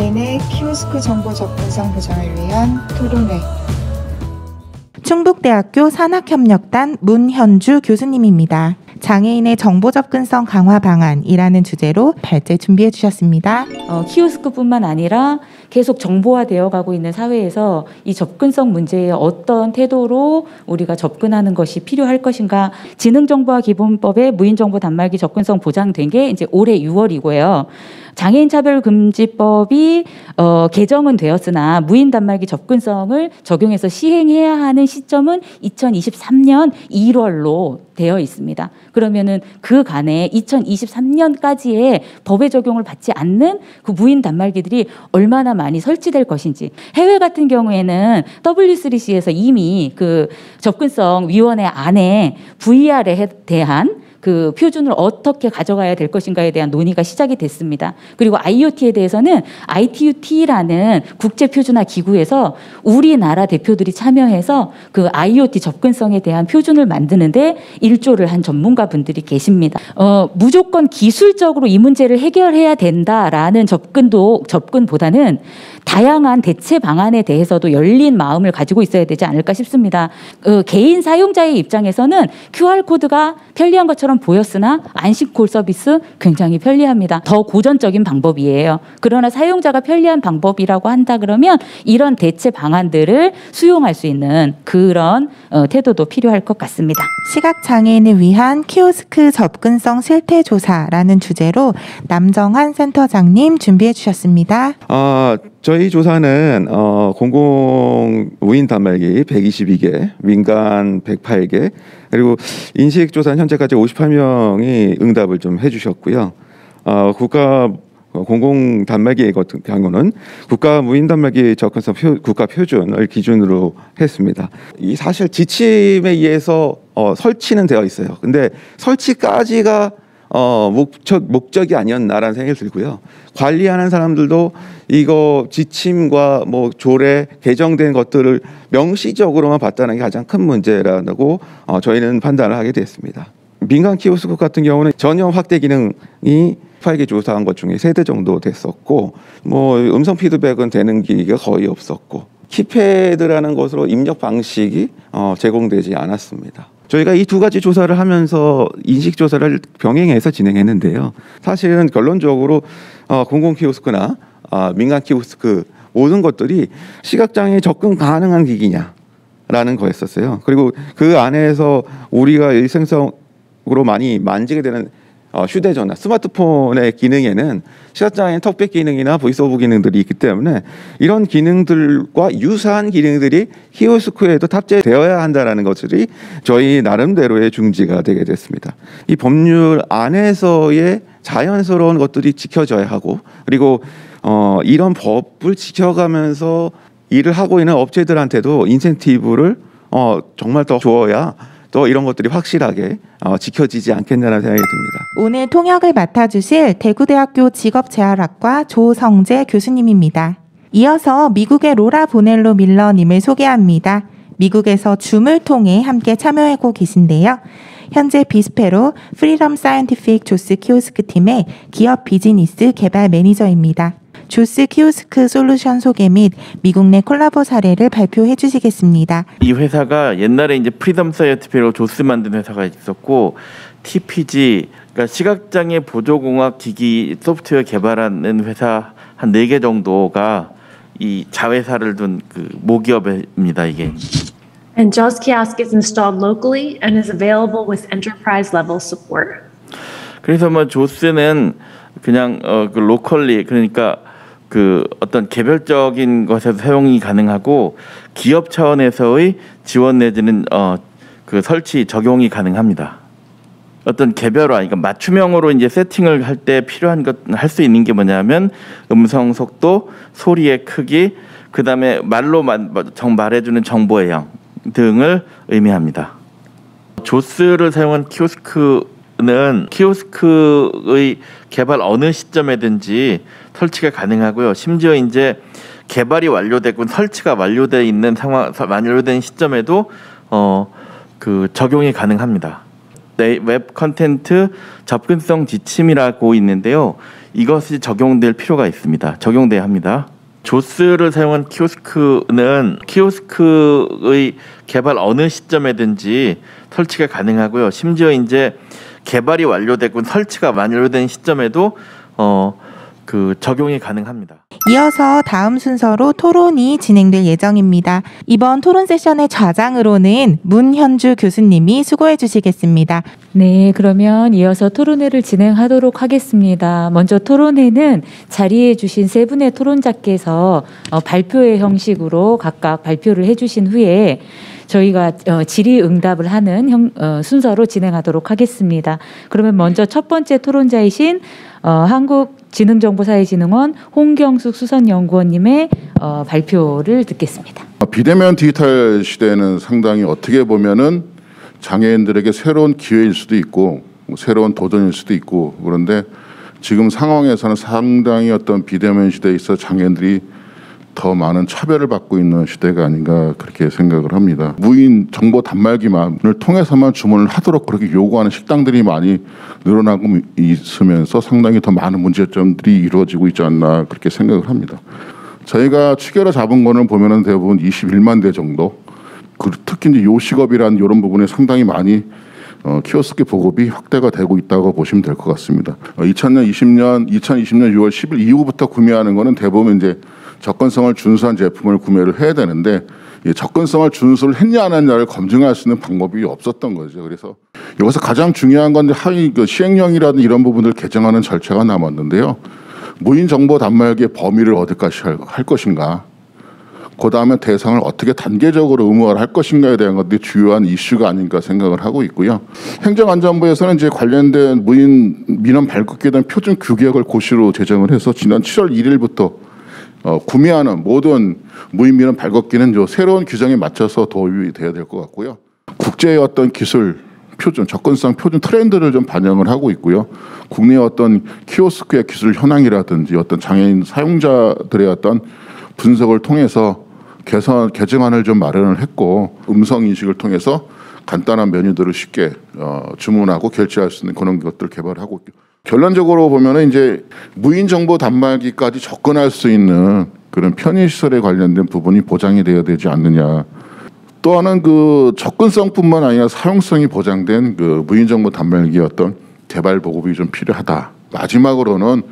장애인의 키오스크 정보 접근성 보장을 위한 토론회. 충북대학교 산학협력단 문현주 교수님입니다. 장애인의 정보 접근성 강화 방안이라는 주제로 발제 준비해 주셨습니다. 키오스크뿐만 아니라 계속 정보화되어 가고 있는 사회에서 이 접근성 문제에 어떤 태도로 우리가 접근하는 것이 필요할 것인가. 지능정보화기본법에 무인정보 단말기 접근성 보장된 게 이제 올해 6월이고요. 장애인차별금지법이 개정은 되었으나 무인 단말기 접근성을 적용해서 시행해야 하는 시점은 2023년 1월로 되어 있습니다. 그러면은 그 간에 2023년까지의 법의 적용을 받지 않는 그 무인 단말기들이 얼마나 많이 설치될 것인지. 해외 같은 경우에는 W3C에서 이미 그 접근성 위원회 안에 VR에 대한 그 표준을 어떻게 가져가야 될 것인가에 대한 논의가 시작이 됐습니다. 그리고 IoT에 대해서는 ITU-T라는 국제표준화 기구에서 우리나라 대표들이 참여해서 그 IoT 접근성에 대한 표준을 만드는데 일조를 한 전문가분들이 계십니다. 무조건 기술적으로 이 문제를 해결해야 된다라는 접근보다는 다양한 대체 방안에 대해서도 열린 마음을 가지고 있어야 되지 않을까 싶습니다. 개인 사용자의 입장에서는 QR코드가 편리한 것처럼 보였으나 안심콜 서비스 굉장히 편리합니다. 더 고전적인 방법이에요. 그러나 사용자가 편리한 방법이라고 한다 그러면 이런 대체 방안들을 수용할 수 있는 그런 태도도 필요할 것 같습니다. 시각장애인을 위한 키오스크 접근성 실태조사라는 주제로 남정환 센터장님 준비해 주셨습니다. 저희 조사는 공공 무인 단말기 122개, 민간 108개, 그리고 인식 조사는 현재까지 58명이 응답을 좀 해주셨고요. 국가 공공 단말기 같은 경우는 국가 무인 단말기 접근성 국가 표준을 기준으로 했습니다. 이 사실 지침에 의해서 설치는 되어 있어요. 근데 설치까지가 목적이 아니었나라는 생각이 들고요. 관리하는 사람들도 이거 지침과 뭐 조례 개정된 것들을 명시적으로만 봤다는 게 가장 큰 문제라고 저희는 판단을 하게 됐습니다. 민간 키오스크 같은 경우는 전용 확대 기능이 8개 조사한 것 중에 3대 정도 됐었고, 뭐 음성 피드백은 되는 기기가 거의 없었고, 키패드라는 것으로 입력 방식이 제공되지 않았습니다. 저희가 이 두 가지 조사를 하면서 인식 조사를 병행해서 진행했는데요. 사실은 결론적으로 공공 키오스크나 민간 키오스크 모든 것들이 시각장애 접근 가능한 기기냐라는 거였었어요. 그리고 그 안에서 우리가 일상적으로 많이 만지게 되는 휴대전화, 스마트폰의 기능에는 시각장애인 턱백 기능이나 보이스오버 기능들이 있기 때문에 이런 기능들과 유사한 기능들이 키오스크에도 탑재되어야 한다는 것들이 저희 나름대로의 중지가 되게 됐습니다. 이 법률 안에서의 자연스러운 것들이 지켜져야 하고, 그리고 이런 법을 지켜가면서 일을 하고 있는 업체들한테도 인센티브를 정말 더 주어야 또 이런 것들이 확실하게 지켜지지 않겠냐는 생각이 듭니다. 오늘 통역을 맡아주실 대구대학교 직업재활학과 조성재 교수님입니다. 이어서 미국의 로라 보넬로 밀러님을 소개합니다. 미국에서 줌을 통해 함께 참여하고 계신데요. 현재 비스페로 프리덤 사이언티픽 조스 키오스크 팀의 기업 비즈니스 개발 매니저입니다. 조스 키오스크 솔루션 소개 및 미국 내 콜라보 사례를 발표해 주시겠습니다. 이 회사가 옛날에 이제 프리덤 사이언티픽으로 조스 만든 회사가 있었고, TPG, 그러니까 시각장애 보조공학 기기 소프트웨어 개발하는 회사 한 4개 정도가 이 자회사를 둔 그 모기업입니다, 이게. And JAWS kiosk is installed locally and is available with enterprise level support. 그래서 뭐 조스는 그냥 그 로컬리, 그러니까 그 어떤 개별적인 것에서 사용이 가능하고 기업 차원에서의 지원 내지는 그 설치 적용이 가능합니다. 어떤 개별화, 그러니까 맞춤형으로 이제 세팅을 할 때 필요한 것 할 수 있는 게 뭐냐면 음성 속도, 소리의 크기, 그 다음에 말로 말해주는 정보의 양 등을 의미합니다. 조스를 사용한 키오스크는 키오스크의 개발 어느 시점에든지 설치가 가능하고요. 심지어 이제 개발이 완료되고 설치가 완료되어 있는 완료된 시점에도 그 적용이 가능합니다. 웹 컨텐트 접근성 지침이라고 있는데요. 이것이 적용될 필요가 있습니다. 적용돼야 합니다. 조스를 사용한 키오스크는 키오스크의 개발 어느 시점에든지 설치가 가능하고요. 심지어 이제 개발이 완료되고 설치가 완료된 시점에도 적용이 가능합니다. 이어서 다음 순서로 토론이 진행될 예정입니다. 이번 토론 세션의 좌장으로는 문현주 교수님이 수고해 주시겠습니다. 네, 그러면 이어서 토론회를 진행하도록 하겠습니다. 먼저 토론회는 자리해 주신 세 분의 토론자께서 발표회 형식으로 각각 발표를 해주신 후에 저희가 질의응답을 하는 순서로 진행하도록 하겠습니다. 그러면 먼저 첫 번째 토론자이신 한국지능정보사회진흥원 홍경숙 수석연구원님의 발표를 듣겠습니다. 비대면 디지털 시대는 상당히 어떻게 보면은 장애인들에게 새로운 기회일 수도 있고 새로운 도전일 수도 있고, 그런데 지금 상황에서는 상당히 어떤 비대면 시대에 있어 장애인들이 더 많은 차별을 받고 있는 시대가 아닌가 그렇게 생각을 합니다. 무인 정보 단말기만을 통해서만 주문을 하도록 그렇게 요구하는 식당들이 많이 늘어나고 있으면서 상당히 더 많은 문제점들이 이루어지고 있지 않나 그렇게 생각을 합니다. 저희가 추계로 잡은 거는 보면은 대부분 21만 대 정도. 특히 이제 요식업이라는 이런 부분에 상당히 많이 키오스크 보급이 확대가 되고 있다고 보시면 될 것 같습니다. 2020년 6월 10일 이후부터 구매하는 거는 대부분 이제 접근성을 준수한 제품을 구매를 해야 되는데, 접근성을 준수를 했냐 안 했냐를 검증할 수 있는 방법이 없었던 거죠. 그래서 여기서 가장 중요한 건 하위 시행령이라든 이런 부분을 개정하는 절차가 남았는데요. 무인 정보 단말기의 범위를 어디까지 할 것인가, 그 다음에 대상을 어떻게 단계적으로 의무화할 것인가에 대한 것들이 주요한 이슈가 아닌가 생각을 하고 있고요. 행정안전부에서는 이제 관련된 무인 민원 발급기에 대한 표준 규격을 고시로 제정을 해서 지난 7월 1일부터 구매하는 모든 무인 민원 발급기는 새로운 규정에 맞춰서 도입이 돼야 될 것 같고요. 국제의 어떤 기술 표준, 접근성 표준 트렌드를 좀 반영을 하고 있고요. 국내의 어떤 키오스크의 기술 현황이라든지 어떤 장애인 사용자들의 어떤 분석을 통해서 개정안을 좀 마련을 했고, 음성 인식을 통해서 간단한 메뉴들을 쉽게 주문하고 결제할 수 있는 그런 것들을 개발하고 있고, 결론적으로 보면은 이제 무인 정보 단말기까지 접근할 수 있는 그런 편의 시설에 관련된 부분이 보장이 되어야 되지 않느냐. 또 하나는 그 접근성뿐만 아니라 사용성이 보장된 그 무인 정보 단말기의 어떤 개발 보급이 좀 필요하다. 마지막으로는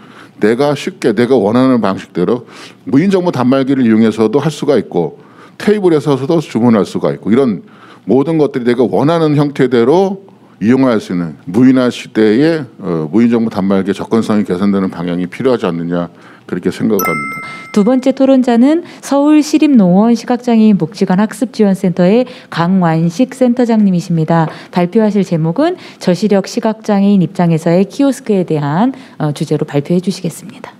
내가 쉽게 내가 원하는 방식대로 무인 정보 단말기를 이용해서도 할 수가 있고, 테이블에 서서도 주문할 수가 있고, 이런 모든 것들이 내가 원하는 형태대로 이용할 수 있는 무인화 시대에 무인 정보 단말기의 접근성이 개선되는 방향이 필요하지 않느냐 그렇게 생각을 합니다. 두 번째 토론자는 서울시립농원 시각장애인 복지관 학습지원센터의 강완식 센터장님이십니다. 발표하실 제목은 저시력 시각장애인 입장에서의 키오스크에 대한 주제로 발표해 주시겠습니다.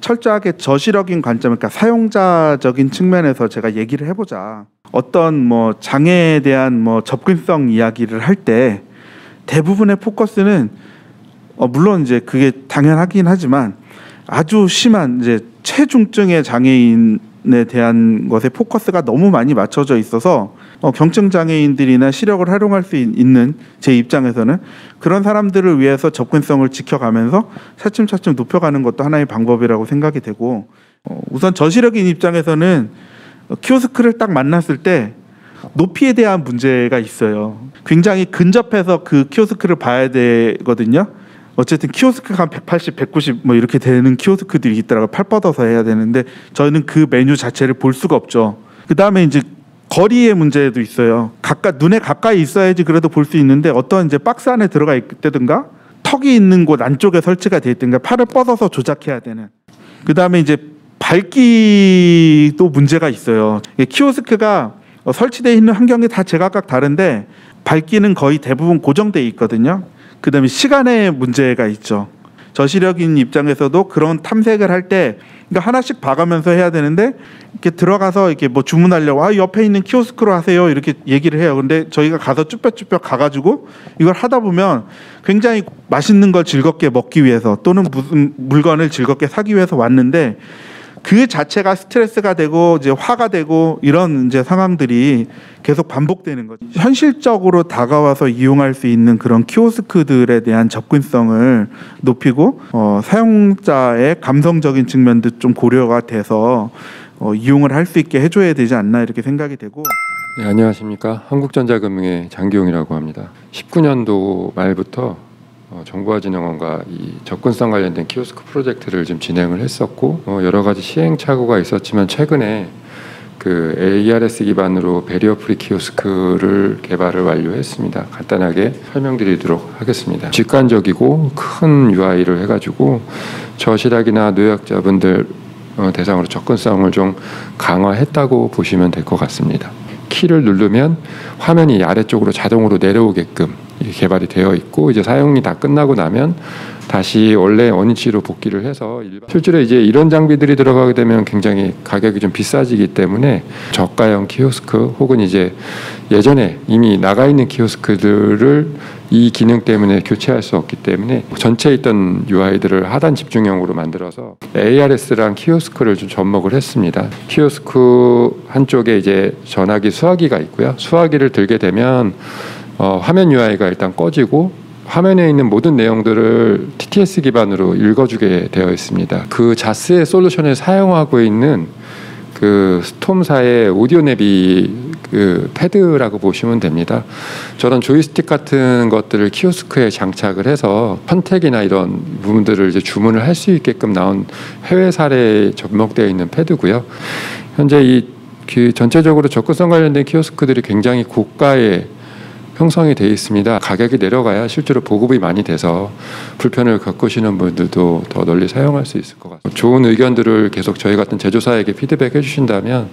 철저하게 저시력인 관점, 그러니까 사용자적인 측면에서 제가 얘기를 해보자. 어떤 장애에 대한 접근성 이야기를 할 때 대부분의 포커스는 물론 이제 그게 당연하긴 하지만 아주 심한 이제 체중증의 장애인에 대한 것에 포커스가 너무 많이 맞춰져 있어서 경증 장애인들이나 시력을 활용할 수 있는 제 입장에서는 그런 사람들을 위해서 접근성을 지켜가면서 차츰차츰 높여가는 것도 하나의 방법이라고 생각이 되고, 우선 저시력인 입장에서는 키오스크를 딱 만났을 때 높이에 대한 문제가 있어요. 굉장히 근접해서 그 키오스크를 봐야 되거든요. 어쨌든 키오스크가 한 180, 190 이렇게 되는 키오스크들이 있더라고요. 팔 뻗어서 해야 되는데 저희는 그 메뉴 자체를 볼 수가 없죠. 그 다음에 이제 거리의 문제도 있어요. 눈에 가까이 있어야지 그래도 볼 수 있는데 어떤 이제 박스 안에 들어가 있다든가 턱이 있는 곳 안쪽에 설치가 돼 있든가 팔을 뻗어서 조작해야 되는. 그 다음에 이제 밝기도 문제가 있어요. 키오스크가 설치되어 있는 환경이 다 제각각 다른데 밝기는 거의 대부분 고정되어 있거든요. 그 다음에 시간의 문제가 있죠. 저시력인 입장에서도 그런 탐색을 할 때 그러니까 하나씩 봐가면서 해야 되는데 이렇게 들어가서 이렇게 주문하려고 옆에 있는 키오스크로 하세요 이렇게 얘기를 해요. 근데 저희가 가서 쭈뼛쭈뼛 가가지고 이걸 하다 보면 굉장히 맛있는 걸 즐겁게 먹기 위해서 또는 무슨 물건을 즐겁게 사기 위해서 왔는데 그 자체가 스트레스가 되고 이제 화가 되고 이런 이제 상황들이 계속 반복되는 거죠. 현실적으로 다가와서 이용할 수 있는 그런 키오스크들에 대한 접근성을 높이고 사용자의 감성적인 측면도 좀 고려가 돼서 이용을 할 수 있게 해줘야 되지 않나 이렇게 생각이 되고. 네, 안녕하십니까. 한국전자금융의 장기용이라고 합니다. 19년도 말부터 정보화진흥원과 이 접근성 관련된 키오스크 프로젝트를 좀 진행을 했었고 여러 가지 시행착오가 있었지만 최근에 그 ARS 기반으로 베리어 프리 키오스크를 개발을 완료했습니다. 간단하게 설명드리도록 하겠습니다. 직관적이고 큰 UI를 해가지고 저시력이나 노약자분들 대상으로 접근성을 좀 강화했다고 보시면 될 것 같습니다. 키를 누르면 화면이 아래쪽으로 자동으로 내려오게끔 개발이 되어 있고 이제 사용이 다 끝나고 나면 다시 원래 원위치로 복귀를 해서 실제로 이제 이런 장비들이 들어가게 되면 굉장히 가격이 좀 비싸지기 때문에 저가형 키오스크 혹은 이제 예전에 이미 나가 있는 키오스크들을 이 기능 때문에 교체할 수 없기 때문에 전체에 있던 UI들을 하단 집중형으로 만들어서 ARS랑 키오스크를 좀 접목을 했습니다. 키오스크 한쪽에 이제 전화기 수화기가 있고요. 수화기를 들게 되면 화면 UI가 일단 꺼지고 화면에 있는 모든 내용들을 TTS 기반으로 읽어주게 되어 있습니다. 그 자스의 솔루션을 사용하고 있는 그 스톰사의 오디오 내비 그 패드라고 보시면 됩니다. 저런 조이스틱 같은 것들을 키오스크에 장착을 해서 선택이나 이런 부분들을 이제 주문을 할 수 있게끔 나온 해외 사례에 접목되어 있는 패드고요. 현재 이 전체적으로 접근성 관련된 키오스크들이 굉장히 고가의 형성이 되어 있습니다. 가격이 내려가야 실제로 보급이 많이 돼서 불편을 겪으시는 분들도 더 널리 사용할 수 있을 것 같습니다. 좋은 의견들을 계속 저희 같은 제조사에게 피드백 해주신다면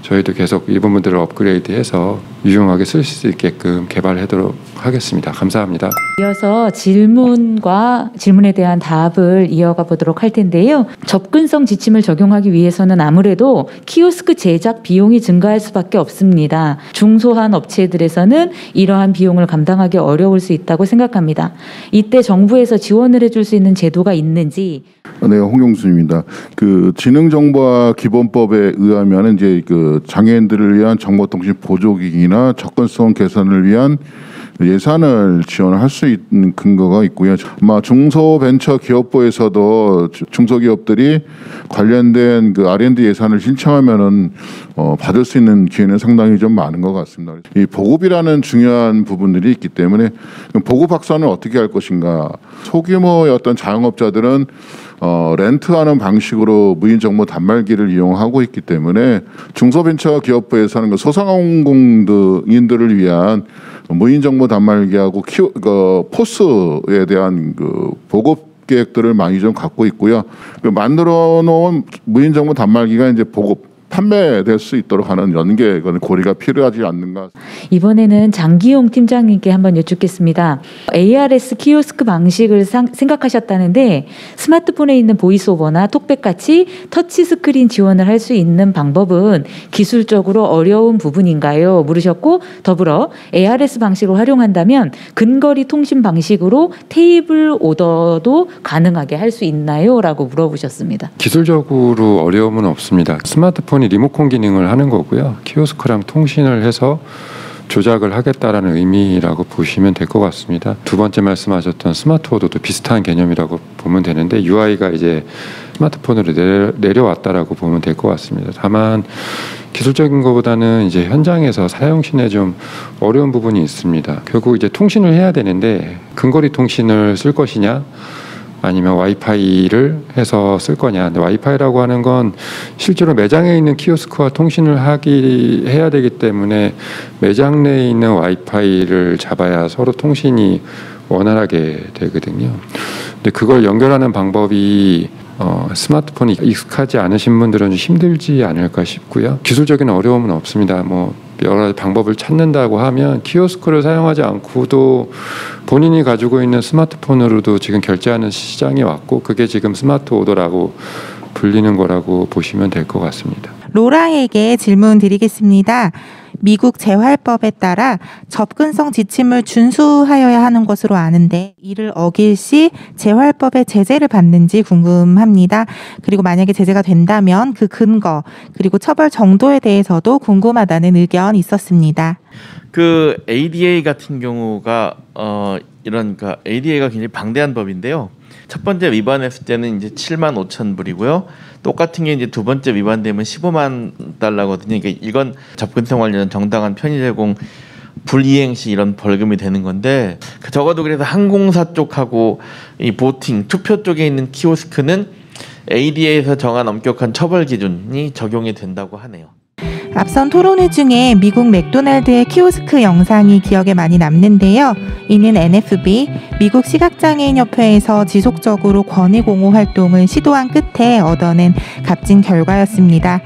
저희도 계속 이 부분들을 업그레이드해서 유용하게 쓸 수 있게끔 개발하도록 하겠습니다. 감사합니다. 이어서 질문에 대한 답을 이어가 보도록 할 텐데요. 접근성 지침을 적용하기 위해서는 아무래도 키오스크 제작 비용이 증가할 수밖에 없습니다. 중소한 업체들에서는 이러한 비용을 감당하기 어려울 수 있다고 생각합니다. 이때 정부에서 지원을 해줄 수 있는 제도가 있는지. 네, 홍용순입니다. 그 지능정보화 기본법에 의하면 이제 그 장애인들을 위한 정보통신 보조기기나 접근성 개선을 위한 예산을 지원을 할 수 있는 근거가 있고요. 아마 중소벤처기업부에서도 중소기업들이 관련된 그 R&D 예산을 신청하면은 받을 수 있는 기회는 상당히 좀 많은 것 같습니다. 이 보급이라는 중요한 부분들이 있기 때문에 보급 확산을 어떻게 할 것인가. 소규모의 어떤 자영업자들은 렌트하는 방식으로 무인 정보 단말기를 이용하고 있기 때문에 중소벤처기업부에서는 그 소상공인들을 위한 무인 정보 단말기하고 포스에 대한 그 보급 계획들을 많이 좀 갖고 있고요. 그 만들어 놓은 무인 정보 단말기가 이제 보급 판매될 수 있도록 하는 연계 고리가 필요하지 않는가. 이번에는 장기용 팀장님께 한번 여쭙겠습니다. ARS 키오스크 방식을 생각하셨다는데 스마트폰에 있는 보이스오버나 톡백같이 터치스크린 지원을 할 수 있는 방법은 기술적으로 어려운 부분인가요? 물으셨고 더불어 ARS 방식을 활용한다면 근거리 통신 방식으로 테이블 오더도 가능하게 할 수 있나요? 라고 물어보셨습니다. 기술적으로 어려움은 없습니다. 스마트폰이 리모컨 기능을 하는 거고요. 키오스크랑 통신을 해서 조작을 하겠다라는 의미라고 보시면 될 것 같습니다. 두 번째 말씀하셨던 스마트 오더도 비슷한 개념이라고 보면 되는데 UI가 이제 스마트폰으로 내려왔다라고 보면 될 것 같습니다. 다만 기술적인 것보다는 이제 현장에서 사용 시에 좀 어려운 부분이 있습니다. 결국 이제 통신을 해야 되는데 근거리 통신을 쓸 것이냐 아니면 와이파이를 해서 쓸 거냐. 근데 와이파이라고 하는 건 실제로 매장에 있는 키오스크와 통신을 해야 되기 때문에 매장 내에 있는 와이파이를 잡아야 서로 통신이 원활하게 되거든요. 근데 그걸 연결하는 방법이 스마트폰이 익숙하지 않으신 분들은 좀 힘들지 않을까 싶고요. 기술적인 어려움은 없습니다. 여러 가지 방법을 찾는다고 하면 키오스크를 사용하지 않고도 본인이 가지고 있는 스마트폰으로도 지금 결제하는 시장이 왔고 그게 지금 스마트 오더라고 불리는 거라고 보시면 될 것 같습니다. 로라에게 질문 드리겠습니다. 미국 재활법에 따라 접근성 지침을 준수하여야 하는 것으로 아는데 이를 어길 시 재활법의 제재를 받는지 궁금합니다. 그리고 만약에 제재가 된다면 그 근거 그리고 처벌 정도에 대해서도 궁금하다는 의견이 있었습니다. 그 ADA 같은 경우가 이런 그 ADA가 굉장히 방대한 법인데요. 첫 번째 위반했을 때는 이제 7만 5천 불이고요. 똑같은 게 이제 두 번째 위반되면 15만 달러거든요. 그러니까 이건 접근성 관련 정당한 편의 제공 불이행 시 이런 벌금이 되는 건데 적어도 그래서 항공사 쪽하고 이 보팅 투표 쪽에 있는 키오스크는 ADA에서 정한 엄격한 처벌 기준이 적용이 된다고 하네요. 앞선 토론회 중에 미국 맥도날드의 키오스크 영상이 기억에 많이 남는데요. 이는 NFB, 미국 시각장애인협회에서 지속적으로 권익옹호 활동을 시도한 끝에 얻어낸 값진 결과였습니다.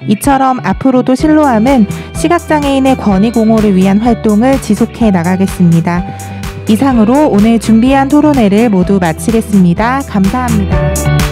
이처럼 앞으로도 실로암은 시각장애인의 권익옹호를 위한 활동을 지속해 나가겠습니다. 이상으로 오늘 준비한 토론회를 모두 마치겠습니다. 감사합니다.